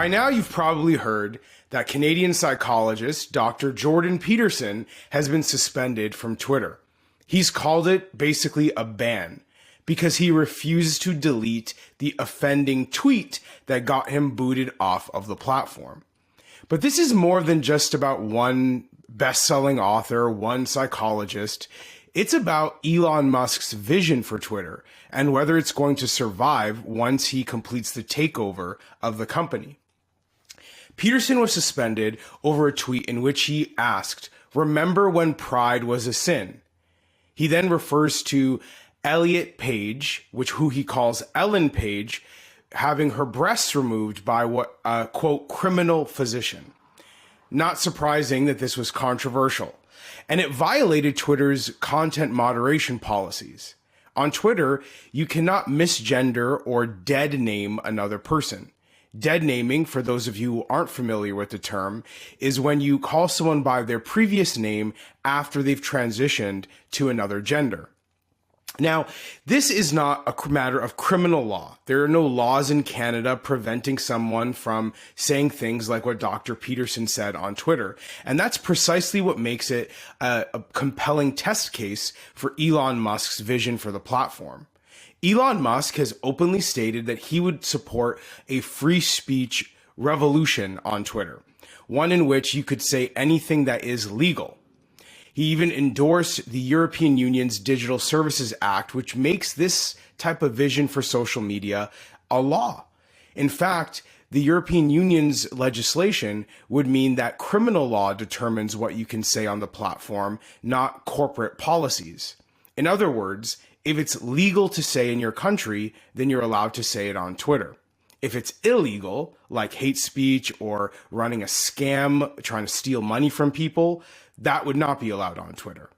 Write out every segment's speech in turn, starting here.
By now, you've probably heard that Canadian psychologist Dr. Jordan Peterson has been suspended from Twitter. He's called it basically a ban because he refuses to delete the offending tweet that got him booted off of the platform. But this is more than just about one best-selling author, one psychologist. It's about Elon Musk's vision for Twitter and whether it's going to survive once he completes the takeover of the company. Peterson was suspended over a tweet in which he asked, "Remember when pride was a sin?" He then refers to Elliot Page, who he calls Ellen Page, having her breasts removed by what a, quote, criminal physician. Not surprising that this was controversial, and it violated Twitter's content moderation policies. On Twitter, you cannot misgender or dead name another person. Dead naming, for those of you who aren't familiar with the term, is when you call someone by their previous name after they've transitioned to another gender. Now, this is not a matter of criminal law. There are no laws in Canada preventing someone from saying things like what Dr. Peterson said on Twitter. And that's precisely what makes it a compelling test case for Elon Musk's vision for the platform. Elon Musk has openly stated that he would support a free speech revolution on Twitter, one in which you could say anything that is legal. He even endorsed the European Union's Digital Services Act, which makes this type of vision for social media a law. In fact, the European Union's legislation would mean that criminal law determines what you can say on the platform, not corporate policies. In other words, if it's legal to say in your country, then you're allowed to say it on Twitter. If it's illegal, like hate speech or running a scam, trying to steal money from people, that would not be allowed on Twitter.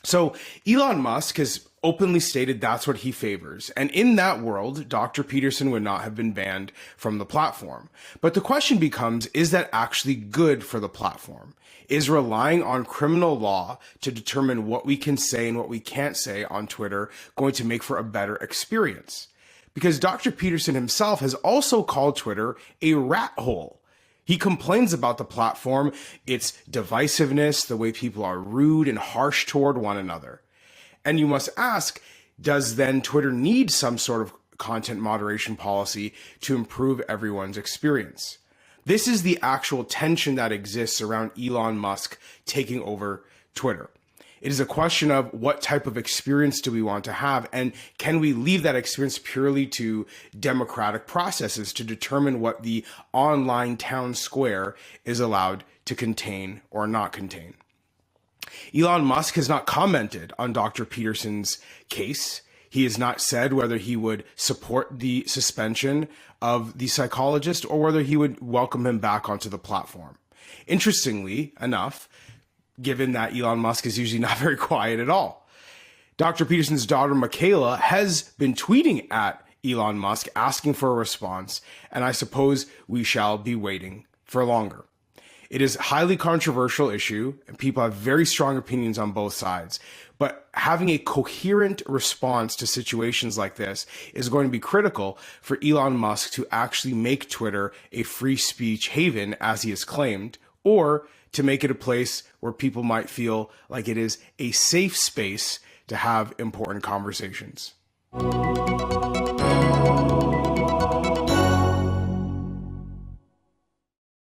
So Elon Musk has openly stated that's what he favors. And in that world, Dr. Peterson would not have been banned from the platform. But the question becomes, is that actually good for the platform? Is relying on criminal law to determine what we can say and what we can't say on Twitter going to make for a better experience? Because Dr. Peterson himself has also called Twitter a rat hole. He complains about the platform, its divisiveness, the way people are rude and harsh toward one another. And you must ask, does then Twitter need some sort of content moderation policy to improve everyone's experience? This is the actual tension that exists around Elon Musk taking over Twitter. It is a question of what type of experience do we want to have, and can we leave that experience purely to democratic processes to determine what the online town square is allowed to contain or not contain. Elon Musk has not commented on Dr. Peterson's case. He has not said whether he would support the suspension of the psychologist or whether he would welcome him back onto the platform. Interestingly enough, given that Elon Musk is usually not very quiet at all, Dr. Peterson's daughter, Michaela, has been tweeting at Elon Musk asking for a response, and I suppose we shall be waiting for longer. It is a highly controversial issue, and people have very strong opinions on both sides. But having a coherent response to situations like this is going to be critical for Elon Musk to actually make Twitter a free speech haven, as he has claimed, or to make it a place where people might feel like it is a safe space to have important conversations.